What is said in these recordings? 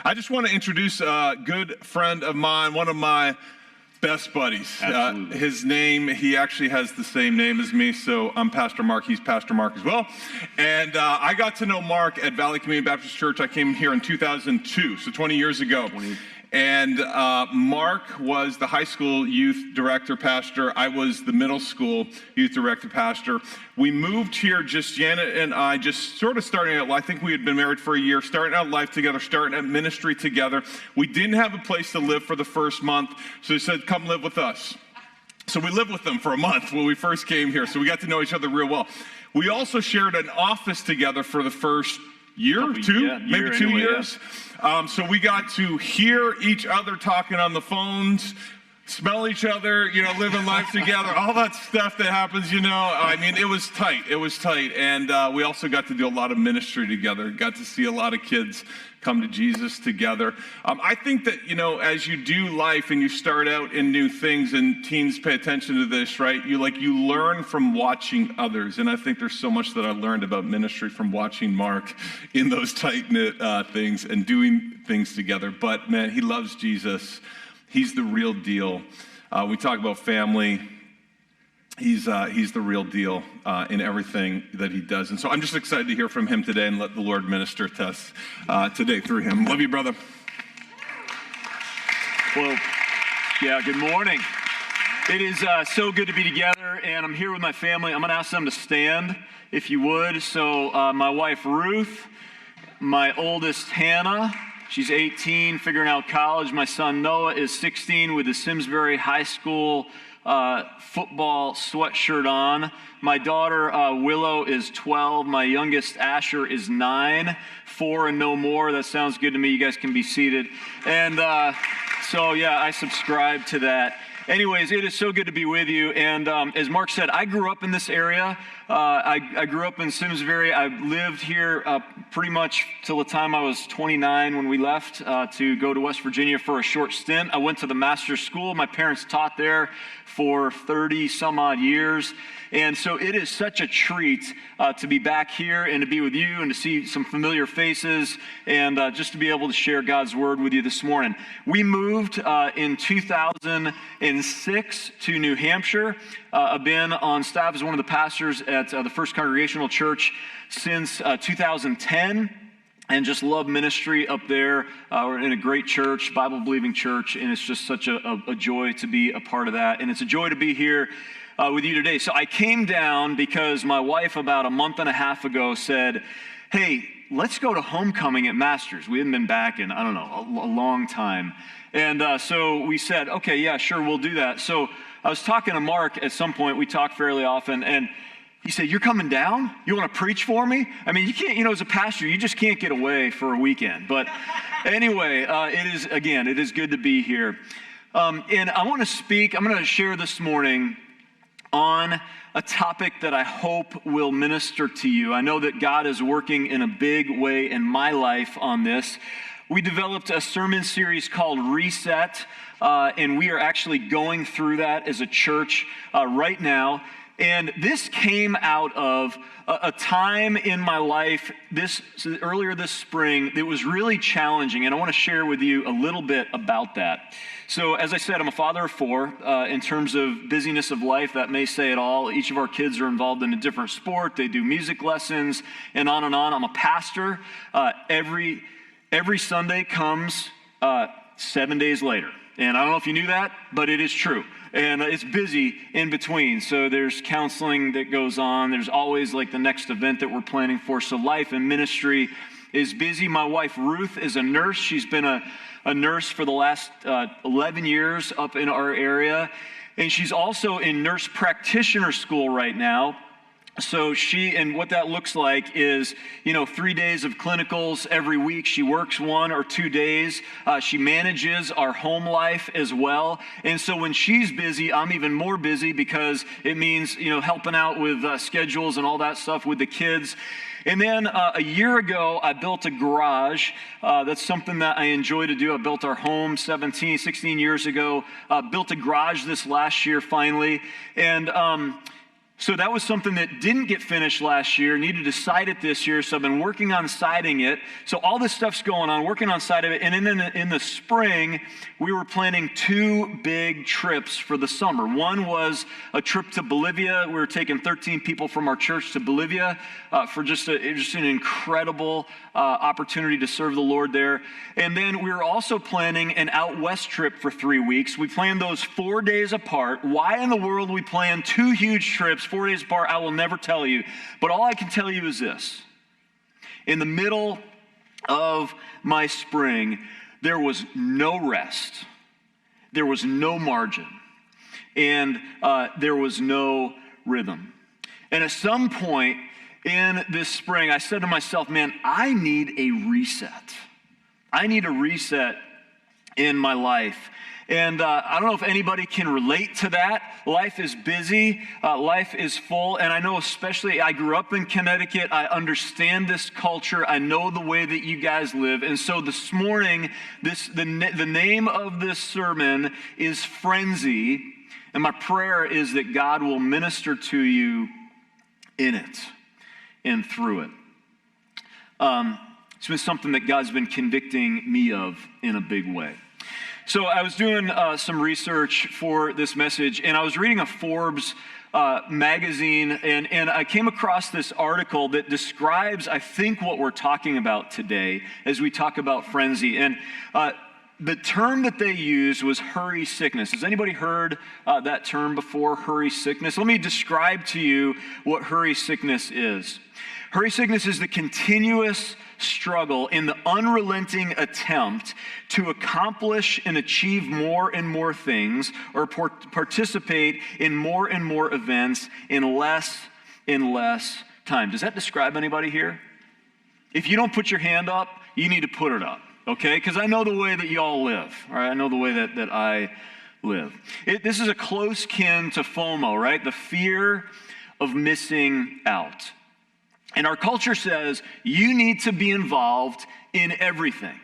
I just want to introduce a good friend of mine, one of my best buddies. His name, he actually has the same name as me, so I'm Pastor Mark, he's Pastor Mark as well. And I got to know Mark at Valley Community Baptist Church. I came here in 2002, so 20 years ago. And Mark was the high school youth director pastor. I was the middle school youth director pastor. We moved here, just Janet and I, just sort of starting out. I think we had been married for a year, starting out life together, starting out ministry together. We didn't have a place to live for the first month, so he said, "Come live with us." So we lived with them for a month when we first came here, so we got to know each other real well. We also shared an office together for the first year, maybe 2 years. Yeah. So we got to hear each other talking on the phones, smell each other, living life together, all that stuff that happens, I mean, it was tight. And we also got to do a lot of ministry together, got to see a lot of kids come to Jesus together. I think that, as you do life and you start out in new things, and teens pay attention to this, right? You learn from watching others. And I think there's so much that I learned about ministry from watching Mark in those tight-knit things and doing things together. But man, he loves Jesus. He's the real deal. We talk about family. He's the real deal in everything that he does. And so I'm just excited to hear from him today and let the Lord minister to us today through him. Love you, brother. Well, yeah, good morning. It is so good to be together, and I'm here with my family. I'm going to ask them to stand, if you would. So my wife, Ruth, my oldest, Hannah. She's 18, figuring out college. My son, Noah, is 16 with the Simsbury High School football sweatshirt on. My daughter, Willow, is 12. My youngest, Asher, is 9. 4 and no more. That sounds good to me. You guys can be seated. And so, yeah, I subscribe to that. Anyways, it is so good to be with you. And as Mark said, I grew up in this area. I grew up in Simsbury. I lived here pretty much till the time I was 29 when we left to go to West Virginia for a short stint. I went to the master's school. My parents taught there for 30 some odd years. And so it is such a treat to be back here and to be with you and to see some familiar faces and just to be able to share God's word with you this morning. We moved in 2006 to New Hampshire. I've been on staff as one of the pastors at the First Congregational Church since 2010. And just love ministry up there. We're in a great church, Bible-believing church, and it's just such a joy to be a part of that. And it's a joy to be here with you today. So I came down because my wife about a month and a half ago said, "Hey, let's go to homecoming at Masters." We hadn't been back in, a long time. And so we said, okay, yeah, sure, we'll do that. So I was talking to Mark at some point. We talk fairly often, and he said, "You're coming down? You want to preach for me?" I mean, you can't, as a pastor, you just can't get away for a weekend. But anyway, it is good to be here. And I want to speak, I'm going to share this morning on a topic that I hope will minister to you. I know that God is working in a big way in my life on this. We developed a sermon series called Reset, and we are actually going through that as a church right now. And this came out of a time in my life earlier this spring that was really challenging, and I want to share with you a little bit about that. So as I said, I'm a father of 4. In terms of busyness of life, that may say it all. Each of our kids are involved in a different sport. They do music lessons and on and on. I'm a pastor. Every Sunday comes 7 days later. And I don't know if you knew that, but it is true. And it's busy in between. So there's counseling that goes on. There's always the next event that we're planning for. So life and ministry is busy. My wife, Ruth, is a nurse. She's been a nurse for the last 11 years up in our area. And she's also in nurse practitioner school right now. So and what that looks like is, 3 days of clinicals every week. She works 1 or 2 days. She manages our home life as well. And so when she's busy, I'm even more busy because it means, helping out with schedules and all that stuff with the kids. And then a year ago, I built a garage. That's something that I enjoy to do. I built our home 16 years ago. Built a garage this last year finally. And So that was something that didn't get finished last year, needed to site it this year, so I've been working on siting it. So all this stuff's going on, working on site of it, and then in the spring, we were planning 2 big trips for the summer. One was a trip to Bolivia. We were taking 13 people from our church to Bolivia for just an incredible opportunity to serve the Lord there. And then we were also planning an out west trip for 3 weeks. We planned those 4 days apart. Why in the world we planned 2 huge trips 4 days apart, I will never tell you. But all I can tell you is this. In the middle of my spring, there was no rest. There was no margin. And there was no rhythm. And at some point in this spring, I said to myself, man, I need a reset. I need a reset in my life. And I don't know if anybody can relate to that. Life is busy. Life is full. And I know especially, I grew up in Connecticut. I understand this culture. I know the way that you guys live. And so this morning, the name of this sermon is Frenzy. And my prayer is that God will minister to you in it and through it. It's been something that God's been convicting me of in a big way. So I was doing some research for this message, and I was reading a Forbes magazine, and I came across this article that describes, I think, what we're talking about today as we talk about frenzy. And the term that they used was hurry sickness. Has anybody heard that term before, hurry sickness? Let me describe to you what hurry sickness is. Hurry sickness is the continuous struggle in the unrelenting attempt to accomplish and achieve more and more things or participate in more and more events in less and less time. Does that describe anybody here? If you don't put your hand up, you need to put it up, okay? Because I know the way that y'all live, all right? I know the way that I live. This is a close kin to FOMO, right? The fear of missing out. And our culture says you need to be involved in everything.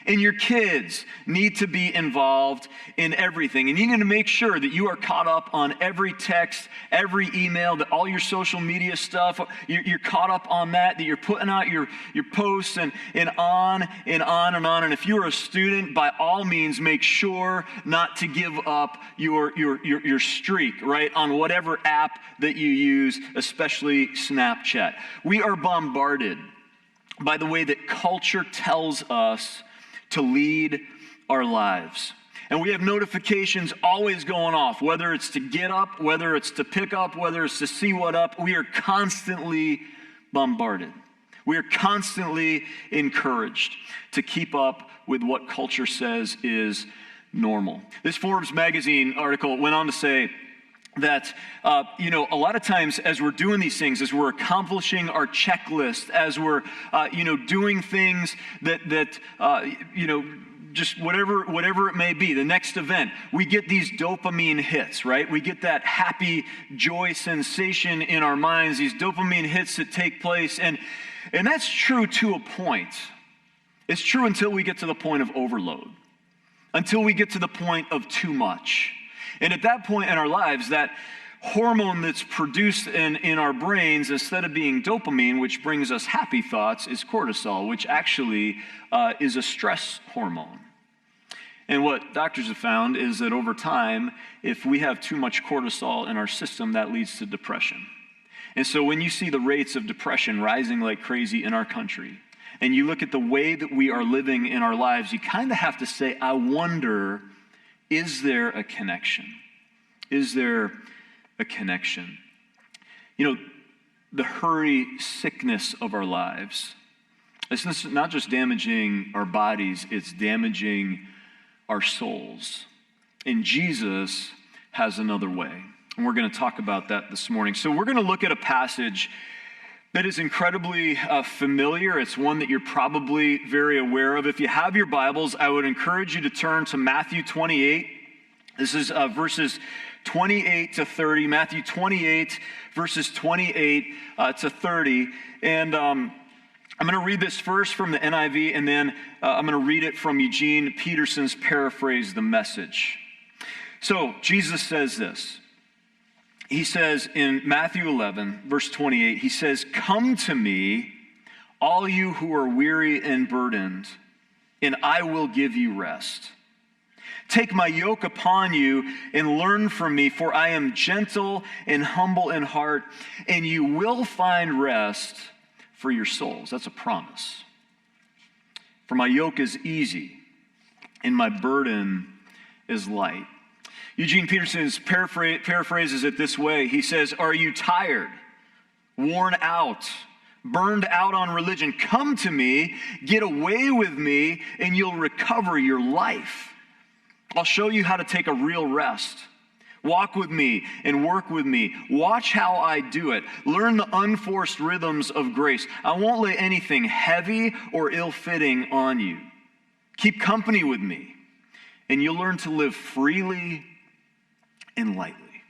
And your kids need to be involved in everything. And you need to make sure that you are caught up on every text, every email, that all your social media stuff, you're caught up on that you're putting out your posts and on and on and on. And if you're a student, by all means, make sure not to give up your streak, right, on whatever app that you use, especially Snapchat. We are bombarded by the way that culture tells us to lead our lives. And we have notifications always going off, whether it's to get up, whether it's to pick up, whether it's to see what up. We are constantly bombarded. We are constantly encouraged to keep up with what culture says is normal. This Forbes magazine article went on to say that, a lot of times as we're doing these things, as we're accomplishing our checklist, as we're, doing things that just whatever it may be, the next event, we get these dopamine hits, right? We get that happy joy sensation in our minds, these dopamine hits that take place. And that's true to a point. It's true until we get to the point of overload, until we get to the point of too much. And at that point in our lives, that hormone that's produced in our brains, instead of being dopamine, which brings us happy thoughts, is cortisol, which actually is a stress hormone. And what doctors have found is that over time, if we have too much cortisol in our system, that leads to depression. And so when you see the rates of depression rising like crazy in our country, and you look at the way that we are living in our lives, you kind of have to say, I wonder, is there a connection? Is there a connection? The hurry sickness of our lives, it's not just damaging our bodies, it's damaging our souls. And Jesus has another way. And we're going to talk about that this morning. So we're going to look at a passage that is incredibly familiar. It's one that you're probably very aware of. If you have your Bibles, I would encourage you to turn to Matthew 28. This is verses 28 to 30. Matthew 28, verses 28 to 30. And I'm going to read this first from the NIV, and then I'm going to read it from Eugene Peterson's paraphrase, The Message. So Jesus says this: he says in Matthew 11, verse 28, he says, "Come to me, all you who are weary and burdened, and I will give you rest. Take my yoke upon you and learn from me, for I am gentle and humble in heart, and you will find rest for your souls." That's a promise. "For my yoke is easy, and my burden is light." Eugene Peterson paraphrases it this way. He says, "Are you tired, worn out, burned out on religion? Come to me, get away with me, and you'll recover your life. I'll show you how to take a real rest. Walk with me and work with me. Watch how I do it. Learn the unforced rhythms of grace. I won't lay anything heavy or ill-fitting on you. Keep company with me, and you'll learn to live freely and lightly."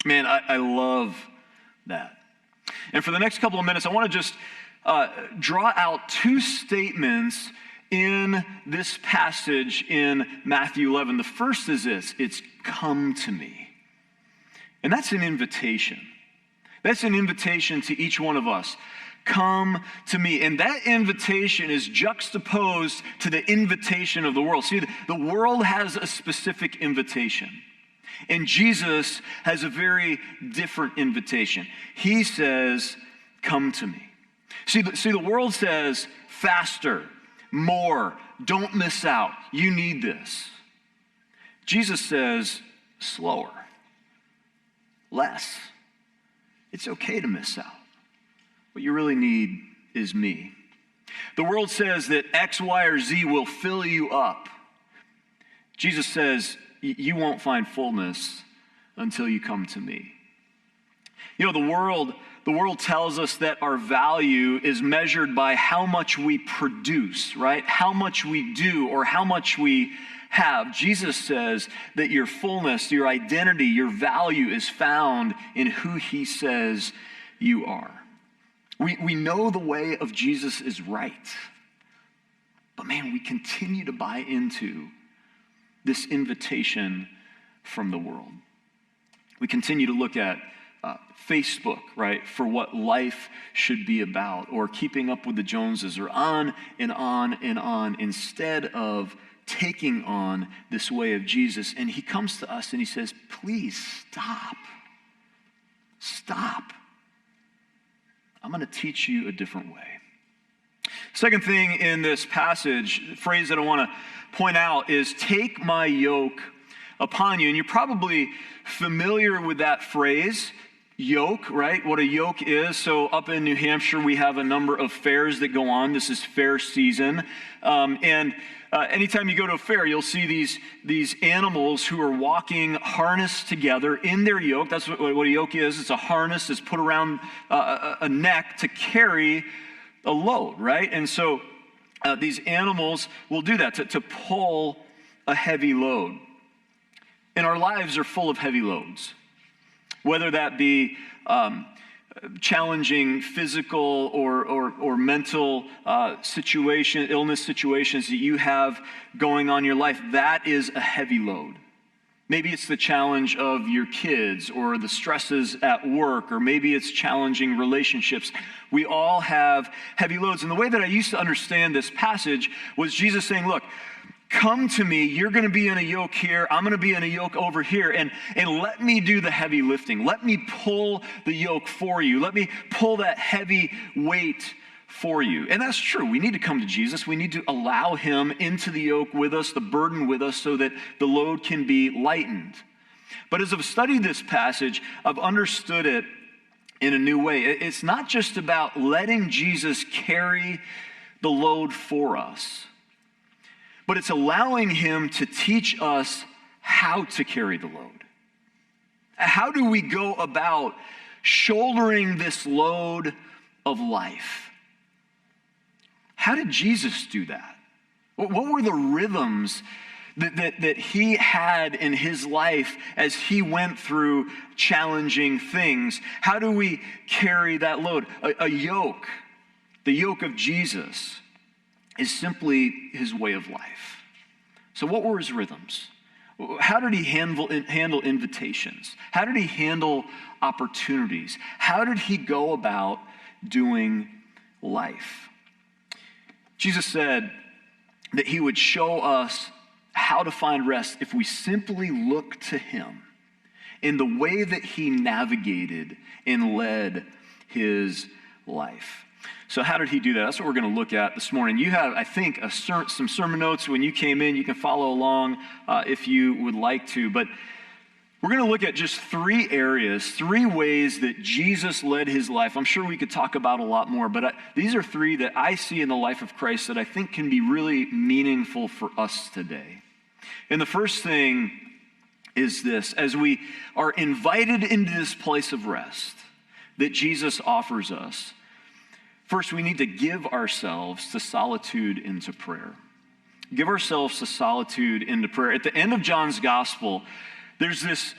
Man, I love that. And for the next couple of minutes, I want to just draw out two statements in this passage in Matthew 11. The first is this: it's "come to me." And that's an invitation. That's an invitation to each one of us. Come to me. And that invitation is juxtaposed to the invitation of the world. See, the world has a specific invitation, and Jesus has a very different invitation. He says, "Come to me." See, the world says, faster, more, don't miss out, you need this. Jesus says, slower, less. It's okay to miss out. What you really need is me. The world says that X, Y, or Z will fill you up. Jesus says, you won't find fullness until you come to me. You know, the world tells us that our value is measured by how much we produce, right? How much we do or how much we have. Jesus says that your fullness, your identity, your value is found in who he says you are. We know the way of Jesus is right. But man, we continue to buy into this invitation from the world. We continue to look at Facebook, right, for what life should be about, or keeping up with the Joneses, or on and on and on, instead of taking on this way of Jesus. And he comes to us and he says, please stop. Stop. I'm going to teach you a different way. Second thing in this passage, the phrase that I want to point out is "take my yoke upon you." And you're probably familiar with that phrase, yoke, right? What a yoke is. So up in New Hampshire, we have a number of fairs that go on. This is fair season. Anytime you go to a fair, you'll see these animals who are walking harnessed together in their yoke. That's what a yoke is. It's a harness that's put around a neck to carry a load, right? And so these animals will do that to pull a heavy load. And our lives are full of heavy loads, whether that be challenging physical or mental illness situations that you have going on in your life. That is a heavy load. Maybe it's the challenge of your kids or the stresses at work, or maybe it's challenging relationships. We all have heavy loads. And the way that I used to understand this passage was Jesus saying, look, come to me, you're going to be in a yoke here, I'm going to be in a yoke over here, and let me do the heavy lifting. Let me pull the yoke for you. Let me pull that heavy weight for you. And that's true. We need to come to Jesus. We need to allow him into the yoke with us, the burden with us, so that the load can be lightened. But as I've studied this passage, I've understood it in a new way. It's not just about letting Jesus carry the load for us, but it's allowing him to teach us how to carry the load. How do we go about shouldering this load of life? How did Jesus do that? What were the rhythms that he had in his life as he went through challenging things? How do we carry that load? A yoke, the yoke of Jesus, is simply his way of life. So what were his rhythms? How did he handle invitations? How did he handle opportunities? How did he go about doing life? Jesus said that he would show us how to find rest if we simply look to him in the way that he navigated and led his life. So how did he do that? That's what we're going to look at this morning. You have, I think, some sermon notes when you came in. You can follow along if you would like to. But we're going to look at just 3 areas, 3 ways that Jesus led his life. I'm sure we could talk about a lot more, but these are 3 that I see in the life of Christ that I think can be really meaningful for us today. And the first thing is this: as we are invited into this place of rest that Jesus offers us, first, we need to give ourselves to solitude and to prayer. Give ourselves to solitude and to prayer. At the end of John's gospel, there's this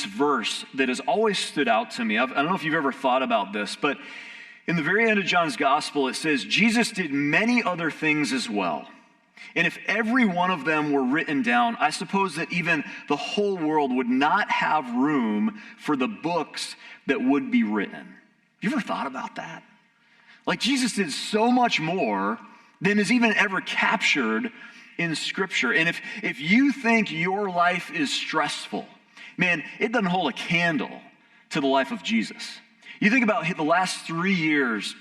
verse that has always stood out to me. I don't know if you've ever thought about this, but in the very end of John's gospel, it says, Jesus did many other things as well. And if every one of them were written down, I suppose that even the whole world would not have room for the books that would be written. You ever thought about that? Like, Jesus did so much more than is even ever captured in Scripture. And if you think your life is stressful, man, it doesn't hold a candle to the life of Jesus. You think about the last 3 years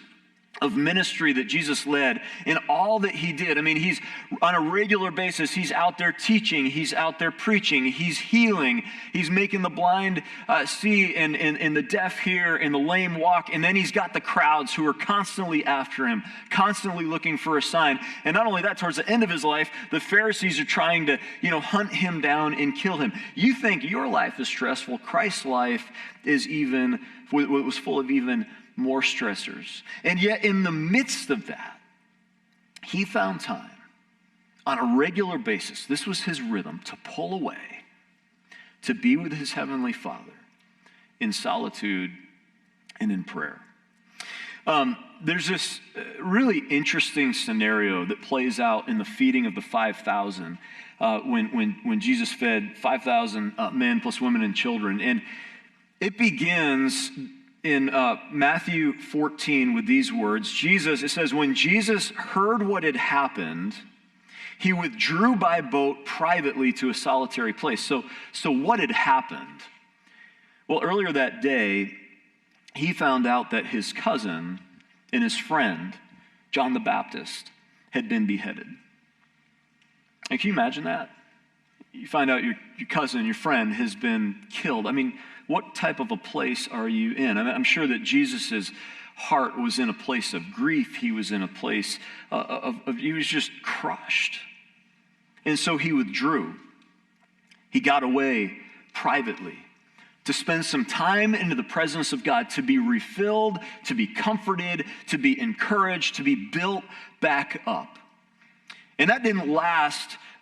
of ministry that Jesus led and all that he did. I mean, he's on a regular basis, he's out there teaching, he's out there preaching, he's healing, he's making the blind see and the deaf hear and the lame walk. And then he's got the crowds who are constantly after him, constantly looking for a sign. And not only that, towards the end of his life, the Pharisees are trying to, hunt him down and kill him. You think your life is stressful. Christ's life was full of even more stressors. And yet in the midst of that, he found time on a regular basis, this was his rhythm, to pull away, to be with his heavenly Father in solitude and in prayer. There's this really interesting scenario that plays out in the feeding of the 5,000 when Jesus fed 5,000 men plus women and children. And it begins in Matthew 14 with these words. It says, when Jesus heard what had happened, he withdrew by boat privately to a solitary place. So what had happened? Well, earlier that day, he found out that his cousin and his friend, John the Baptist, had been beheaded. And can you imagine that? You find out your cousin, your friend, has been killed. I mean, what type of a place are you in? I'm sure that Jesus' heart was in a place of grief. He was in a place he was just crushed. And so he withdrew. He got away privately to spend some time into the presence of God, to be refilled, to be comforted, to be encouraged, to be built back up. And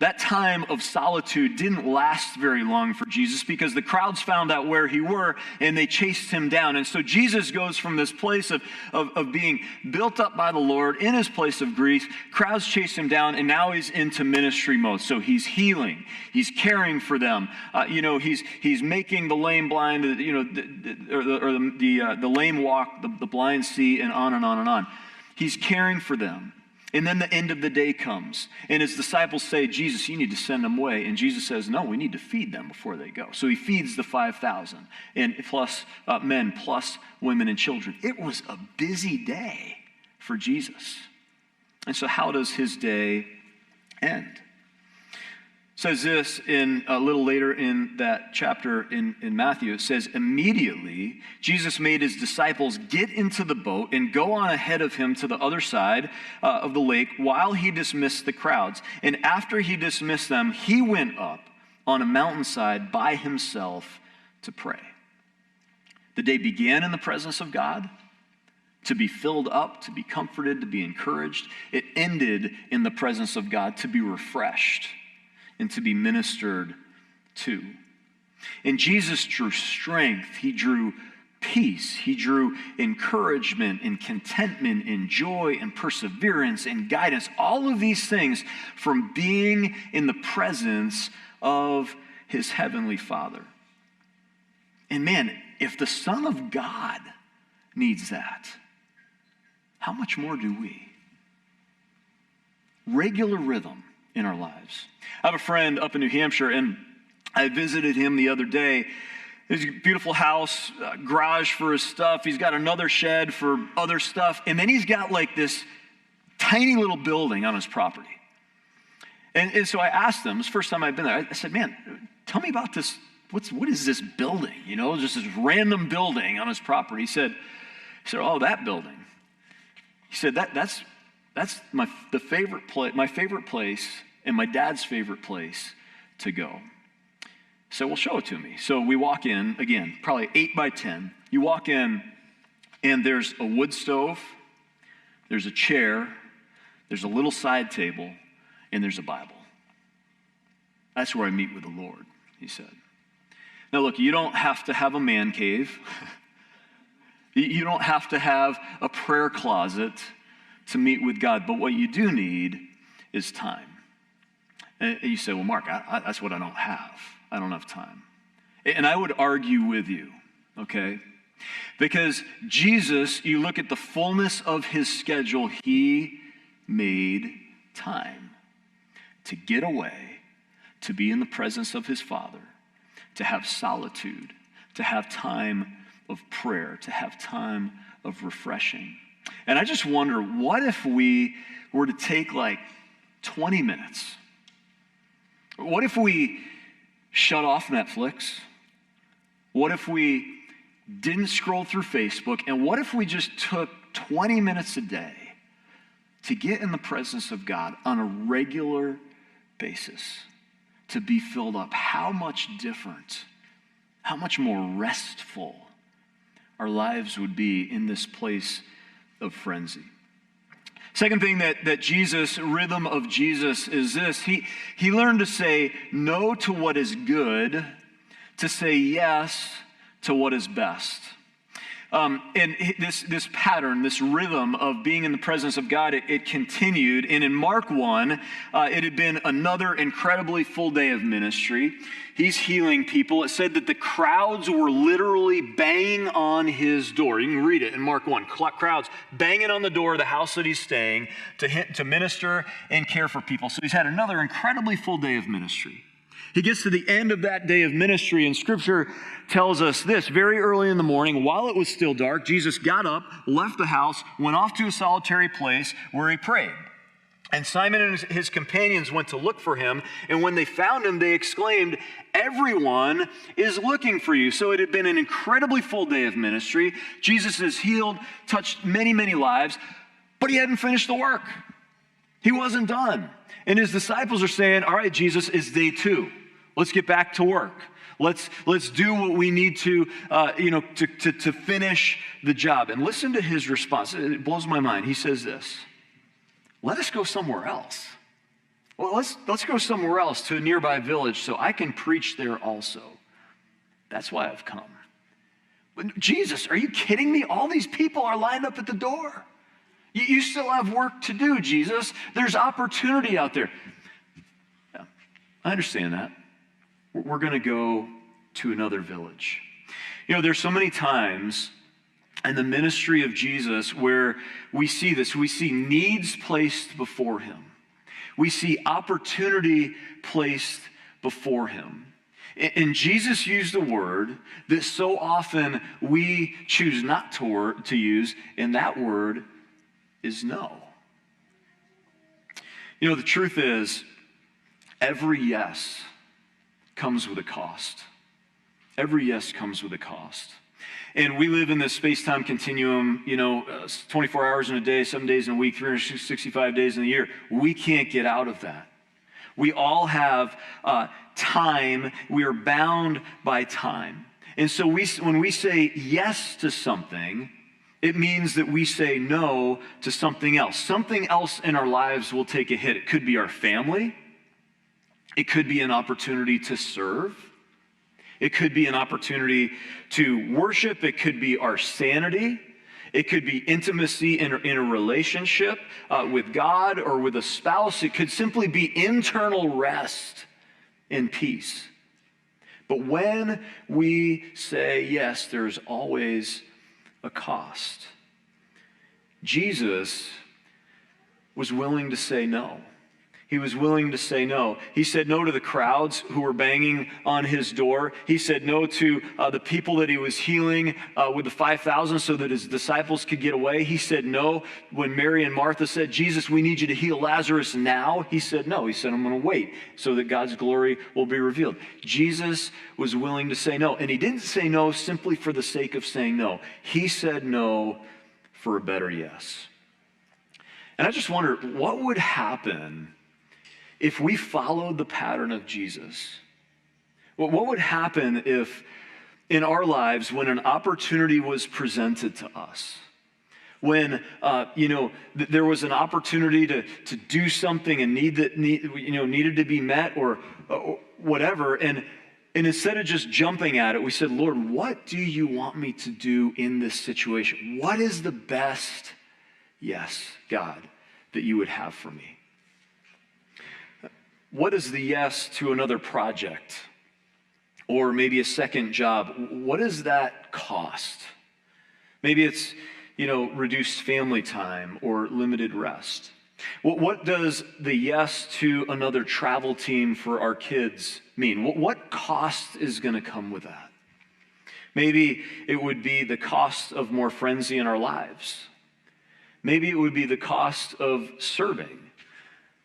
that time of solitude didn't last very long for Jesus, because the crowds found out where he were and they chased him down. And so Jesus goes from this place of being built up by the Lord in his place of grief. Crowds chase him down, and now he's into ministry mode. So he's healing, he's caring for them. He's making the lame blind, the lame walk, the blind see, and on and on and on. He's caring for them. And then the end of the day comes, and his disciples say, Jesus, you need to send them away. And Jesus says, no, we need to feed them before they go. So he feeds the 5,000, and plus men, plus women and children. It was a busy day for Jesus. And so how does his day end? It says this a little later in that chapter in Matthew. It says, immediately Jesus made his disciples get into the boat and go on ahead of him to the other side of the lake while he dismissed the crowds. And after he dismissed them, he went up on a mountainside by himself to pray. The day began in the presence of God, to be filled up, to be comforted, to be encouraged. It ended in the presence of God, to be refreshed and to be ministered to. And Jesus drew strength, he drew peace. He drew encouragement and contentment and joy and perseverance and guidance. All of these things from being in the presence of his heavenly Father. And man, if the Son of God needs that, how much more do we? Regular rhythm in our lives. I have a friend up in New Hampshire, and I visited him the other day. His beautiful house, garage for his stuff. He's got another shed for other stuff. And then he's got like this tiny little building on his property. And so I asked him, it was the first time I'd been there, I said, man, tell me about this. What is this building? You know, just this random building on his property. He said, oh, that building. He said, that's my favorite place and my dad's favorite place to go. So we'll show it to me. So we walk in, again, probably 8 by 10. You walk in, and there's a wood stove, there's a chair, there's a little side table, and there's a Bible. That's where I meet with the Lord, he said. Now look, you don't have to have a man cave. You don't have to have a prayer closet to meet with God, but what you do need is time. And you say, well, Mark, that's what I don't have. I don't have time. And I would argue with you, okay? Because Jesus, you look at the fullness of his schedule, he made time to get away, to be in the presence of his Father, to have solitude, to have time of prayer, to have time of refreshing. And I just wonder, what if we were to take like 20 minutes? What if we shut off Netflix? What if we didn't scroll through Facebook? And what if we just took 20 minutes a day to get in the presence of God on a regular basis, to be filled up? How much different, how much more restful our lives would be in this place of frenzy. Second thing that Jesus, rhythm of Jesus is this. He learned to say no to what is good, to say yes to what is best. And this pattern, this rhythm of being in the presence of God, it continued. And in Mark 1, it had been another incredibly full day of ministry. He's healing people. It said that the crowds were literally banging on his door. You can read it in Mark 1. Crowds banging on the door of the house that he's staying to minister and care for people. So he's had another incredibly full day of ministry. He gets to the end of that day of ministry, and Scripture tells us this. Very early in the morning, while it was still dark, Jesus got up, left the house, went off to a solitary place where he prayed. And Simon and his companions went to look for him, and when they found him, they exclaimed, "Everyone is looking for you." So it had been an incredibly full day of ministry. Jesus has healed, touched many, many lives, but he hadn't finished the work. He wasn't done. And his disciples are saying, all right, Jesus, it's day 2. Let's get back to work. Let's do what we need to, to finish the job. And listen to his response. It blows my mind. He says this: let us go somewhere else. Well, let's go somewhere else to a nearby village so I can preach there also. That's why I've come. But Jesus, are you kidding me? All these people are lined up at the door. You still have work to do, Jesus. There's opportunity out there. Yeah, I understand that. We're going to go to another village. You know, there's so many times in the ministry of Jesus where we see this. We see needs placed before him. We see opportunity placed before him. And Jesus used a word that so often we choose not to use, and that word is no. You know, the truth is, every yes comes with a cost. Every yes comes with a cost. And we live in this space-time continuum, 24 hours in a day, 7 days in a week, 365 days in a year. We can't get out of that. We all have time. We are bound by time. And so when we say yes to something, it means that we say no to something else. Something else in our lives will take a hit. It could be our family. It could be an opportunity to serve. It could be an opportunity to worship. It could be our sanity. It could be intimacy in a relationship with God or with a spouse. It could simply be internal rest and peace. But when we say yes, there's always a cost. Jesus was willing to say no. He was willing to say no. He said no to the crowds who were banging on his door. He said no to the people that he was healing with the 5,000 so that his disciples could get away. He said no when Mary and Martha said, Jesus, we need you to heal Lazarus now. He said no. He said, I'm going to wait so that God's glory will be revealed. Jesus was willing to say no. And he didn't say no simply for the sake of saying no. He said no for a better yes. And I just wonder, what would happen if we followed the pattern of Jesus? What would happen if in our lives, when an opportunity was presented to us, when there was an opportunity to do something and needed to be met or whatever, and instead of just jumping at it, we said, Lord, what do you want me to do in this situation? What is the best yes, God, that you would have for me? What is the yes to another project or maybe a second job? What does that cost? Maybe it's, reduced family time or limited rest. What does the yes to another travel team for our kids mean? What cost is going to come with that? Maybe it would be the cost of more frenzy in our lives. Maybe it would be the cost of serving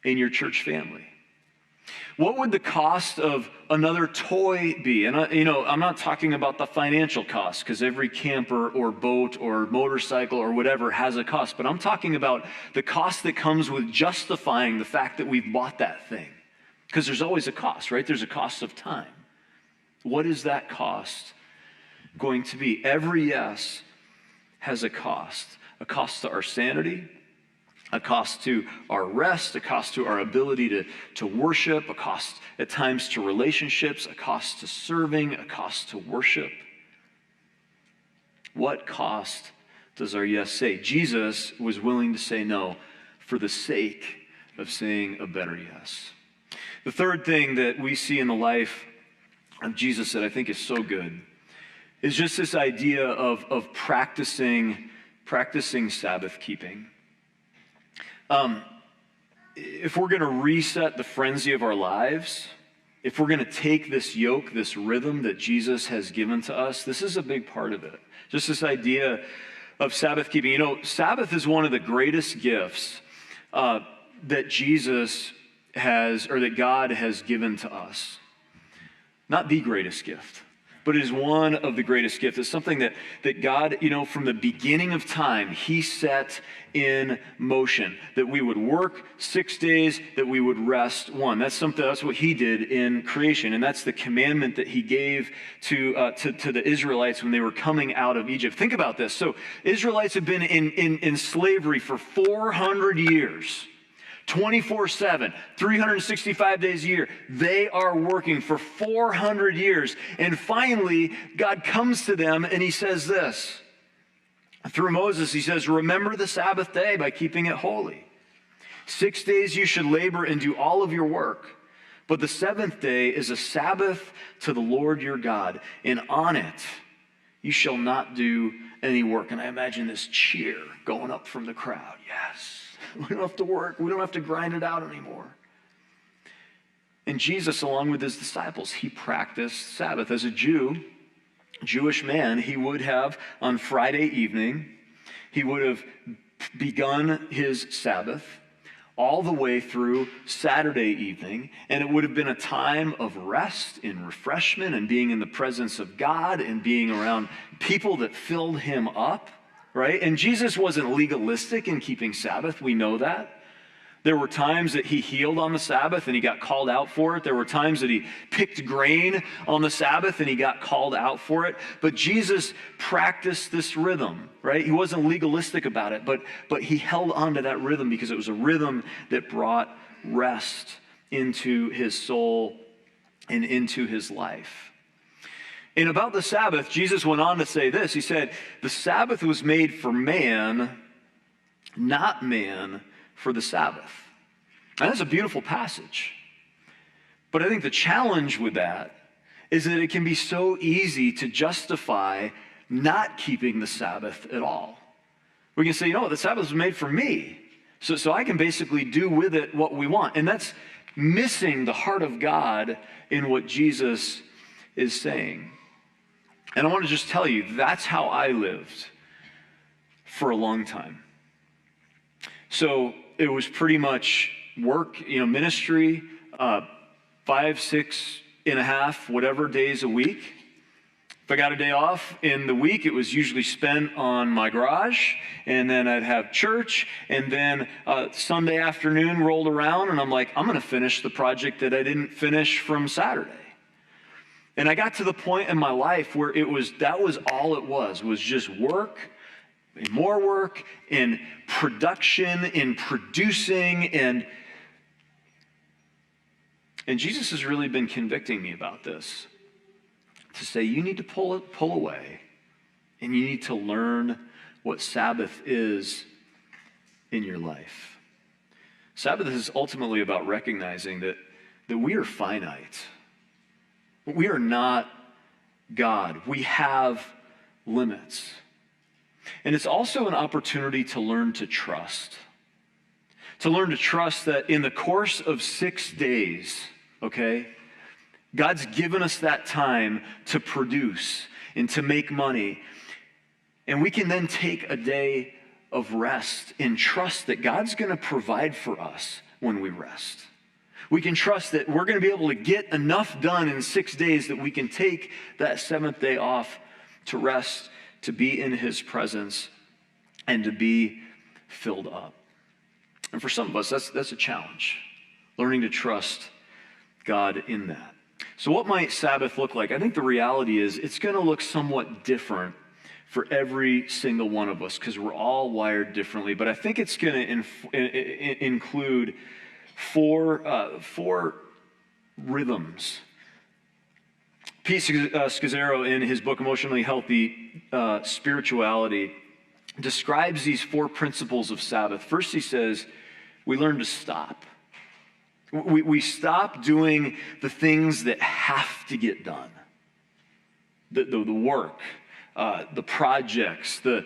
in your church family. What would the cost of another toy be? And I'm not talking about the financial cost, because every camper or boat or motorcycle or whatever has a cost. But I'm talking about the cost that comes with justifying the fact that we've bought that thing. Because there's always a cost, right? There's a cost of time. What is that cost going to be? Every yes has a cost to our sanity, a cost to our rest, a cost to our ability to worship, a cost at times to relationships, a cost to serving, a cost to worship. What cost does our yes say? Jesus was willing to say no for the sake of saying a better yes. The third thing that we see in the life of Jesus that I think is so good is just this idea of practicing Sabbath keeping. If we're going to reset the frenzy of our lives, if we're going to take this yoke, this rhythm that Jesus has given to us, this is a big part of it. Just this idea of Sabbath keeping. Sabbath is one of the greatest gifts that Jesus has, or that God has given to us. Not the greatest gift, but it is one of the greatest gifts. It's something that God, from the beginning of time, he set in motion, that we would work 6 days, that we would rest one. That's what he did in creation, and that's the commandment that he gave to the Israelites when they were coming out of Egypt. Think about this. So Israelites have been in slavery for 400 years. 24/7, 365 days a year. They are working for 400 years. And finally, God comes to them and he says this. Through Moses, he says, remember the Sabbath day by keeping it holy. 6 days you should labor and do all of your work. But the seventh day is a Sabbath to the Lord your God. And on it, you shall not do any work. And I imagine this cheer going up from the crowd. Yes. We don't have to work. We don't have to grind it out anymore. And Jesus, along with his disciples, he practiced Sabbath. As a Jewish man, he would have, on Friday evening, he would have begun his Sabbath all the way through Saturday evening, and it would have been a time of rest and refreshment and being in the presence of God and being around people that filled him up. Right? And Jesus wasn't legalistic in keeping Sabbath. We know that. There were times that he healed on the Sabbath and he got called out for it. There were times that he picked grain on the Sabbath and he got called out for it. But Jesus practiced this rhythm, right? He wasn't legalistic about it, but he held on to that rhythm because it was a rhythm that brought rest into his soul and into his life. And about the Sabbath, Jesus went on to say this. He said, the Sabbath was made for man, not man for the Sabbath. And that's a beautiful passage. But I think the challenge with that is that it can be so easy to justify not keeping the Sabbath at all. We can say, you know what, the Sabbath was made for me. So I can basically do with it what we want. And that's missing the heart of God in what Jesus is saying. And I want to just tell you, that's how I lived for a long time. So it was pretty much work, ministry, 5, 6 and a half, whatever days a week. If I got a day off in the week, it was usually spent on my garage, and then I'd have church, and then Sunday afternoon rolled around, and I'm like, I'm going to finish the project that I didn't finish from Saturday. And I got to the point in my life where that was all it was just work, and more work, and production, and producing, and Jesus has really been convicting me about this. To say you need to pull away, and you need to learn what Sabbath is in your life. Sabbath is ultimately about recognizing that we are finite. We are not God. We have limits. And it's also an opportunity to learn to trust. To learn to trust that in the course of 6 days, okay, God's given us that time to produce and to make money. And we can then take a day of rest and trust that God's going to provide for us when we rest. We can trust that we're going to be able to get enough done in 6 days that we can take that 7th day off to rest, to be in His presence, and to be filled up. And for some of us, that's a challenge, learning to trust God in that. So what might Sabbath look like? I think the reality is it's going to look somewhat different for every single one of us because we're all wired differently. But I think it's going to include four rhythms. Pete Scazzaro, in his book, Emotionally Healthy Spirituality, describes these 4 principles of Sabbath. First, he says, we learn to stop. We stop doing the things that have to get done. The work, the projects, the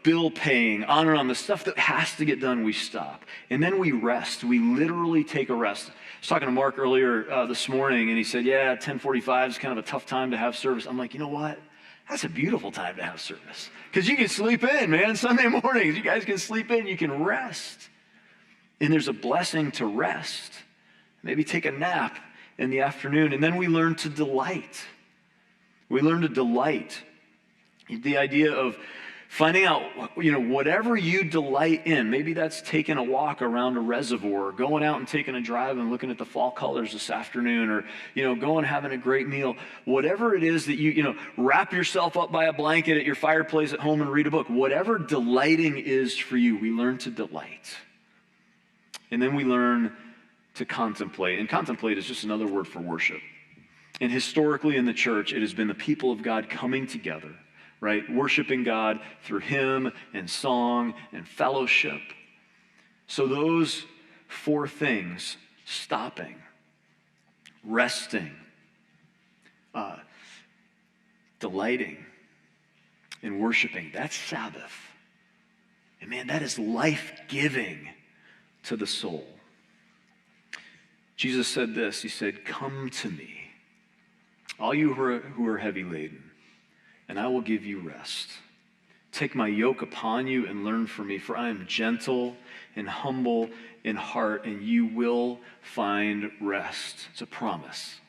bill paying, on and on, the stuff that has to get done, we stop. And then we rest. We literally take a rest. I was talking to Mark earlier this morning, and he said, 10:45 is kind of a tough time to have service. I'm like, you know what? That's a beautiful time to have service. Because you can sleep in, man. Sunday mornings, you guys can sleep in. You can rest. And there's a blessing to rest. Maybe take a nap in the afternoon. And then we learn to delight. We learn to delight. The idea of finding out, whatever you delight in. Maybe that's taking a walk around a reservoir, or going out and taking a drive and looking at the fall colors this afternoon, or, going having a great meal. Whatever it is that you wrap yourself up by a blanket at your fireplace at home and read a book. Whatever delighting is for you, we learn to delight. And then we learn to contemplate. And contemplate is just another word for worship. And historically in the church, it has been the people of God coming together, right? Worshiping God through hymn and song and fellowship. So those 4 things, stopping, resting, delighting, and worshiping, that's Sabbath. And man, that is life-giving to the soul. Jesus said this, he said, "Come to me, all you who are heavy laden, and I will give you rest. Take my yoke upon you and learn from me, for I am gentle and humble in heart, and you will find rest." It's a promise.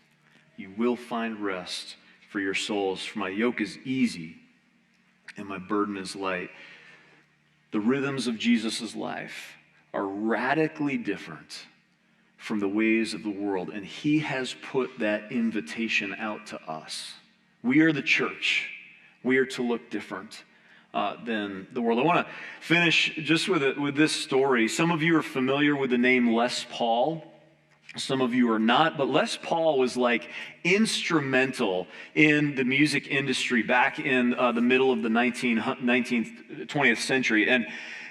You will find rest for your souls, for my yoke is easy and my burden is light. The rhythms of Jesus' life are radically different from the ways of the world, and he has put that invitation out to us. We are the church. We are to look different than the world. I want to finish just with this story. Some of you are familiar with the name Les Paul. Some of you are not, but Les Paul was like instrumental in the music industry back in the middle of the 20th century.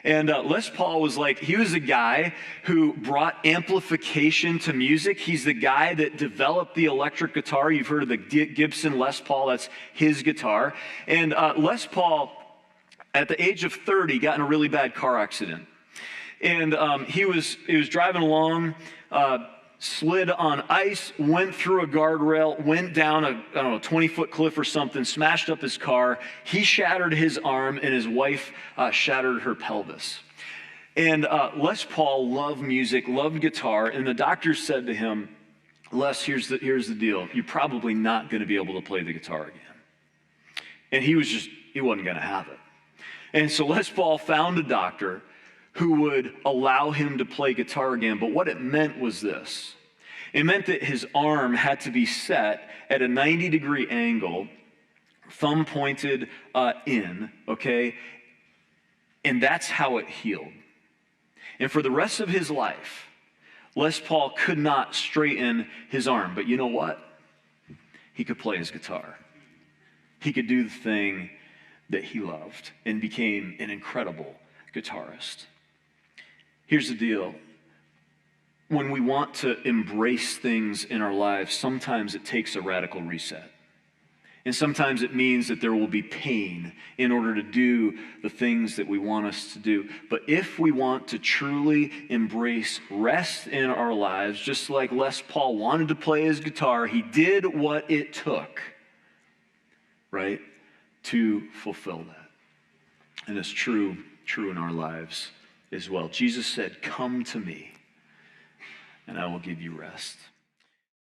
And Les Paul was like, he was the guy who brought amplification to music. He's the guy that developed the electric guitar. You've heard of the Gibson Les Paul, that's his guitar. And Les Paul, at the age of 30, got in a really bad car accident. And he was driving along, slid on ice, went through a guardrail, went down a 20-foot cliff or something, smashed up his car. He shattered his arm, and his wife shattered her pelvis. And Les Paul loved music, loved guitar, and the doctors said to him, Les, here's the deal. You're probably not going to be able to play the guitar again. And he wasn't going to have it. And so Les Paul found a doctor who would allow him to play guitar again. But what it meant was this. It meant that his arm had to be set at a 90-degree angle, thumb pointed in, okay? And that's how it healed. And for the rest of his life, Les Paul could not straighten his arm. But you know what? He could play his guitar. He could do the thing that he loved and became an incredible guitarist. Here's the deal. When we want to embrace things in our lives, sometimes it takes a radical reset. And sometimes it means that there will be pain in order to do the things that we want us to do. But if we want to truly embrace rest in our lives, just like Les Paul wanted to play his guitar, he did what it took, right, to fulfill that. And it's true in our lives as well. Jesus said, "Come to me, and I will give you rest."